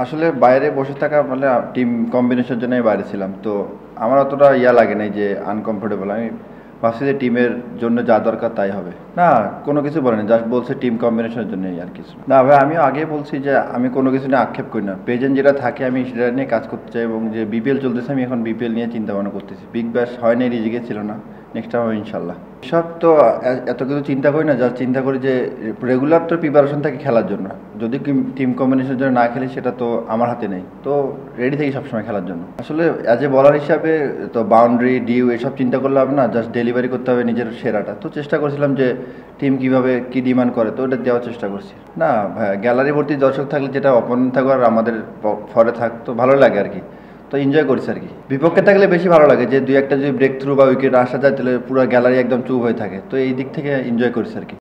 আসলে বাইরে বসে থাকা মানে টিম কম্বিনেশনের জন্যই বাইরে ছিলাম, তো আমার অতটা লাগে নাই যে আনকমফোর্টেবল। আমি ভাবছি যে টিমের জন্য যা দরকার তাই হবে। না, কোনো কিছু বলেনি, জাস্ট বলছে টিম কম্বিনেশনের জন্যই আর কিছু না। ভাই, আমি আগে বলছি যে আমি কোনো কিছু নিয়ে আক্ষেপ করি না, প্রেজেন্ট যেটা থাকে আমি সেটা নিয়ে কাজ করতে চাই, এবং যে বিপিএল চলতেছে আমি এখন বিপিএল নিয়ে চিন্তা ভাবনা করতেছি। বিগ ব্যাশ হয় নাই, রিজিকে ছিল না, নেক্সট টাইম হবে ইনশাল্লাহ। সব তো এত কিছু চিন্তা করি না, যা চিন্তা করি যে রেগুলার তো প্রিপারেশন থাকে খেলার জন্য। যদি টিম কম্বিনেশনের জন্য না খেলি সেটা তো আমার হাতে নেই, তো রেডি থাকি সবসময় খেলার জন্য। আসলে অ্যাজ এ বলার হিসাবে তো বাউন্ডারি ডিউ এসব চিন্তা করলে হবে না, জাস্ট ডেলিভারি করতে হবে নিজের সেরাটা। তো চেষ্টা করছিলাম যে টিম কীভাবে কী ডিমান্ড করে, তো ওটা দেওয়ার চেষ্টা করছি। না ভাই, গ্যালারি ভর্তি দর্শক থাকলে যেটা অপোনেন্ট থাকো আর আমাদের ফরে থাকতো ভালো লাগে আর কি, তো এনজয় করছি আর কি। বিপক্ষে থাকলে বেশি ভালো লাগে, যে দুই একটা যদি ব্রেক থ্রু বা উইকেট আসা যায় তাহলে পুরো গ্যালারি একদম চুপ হয়ে থাকে, তো এই দিক থেকে এনজয় করছি আর কি।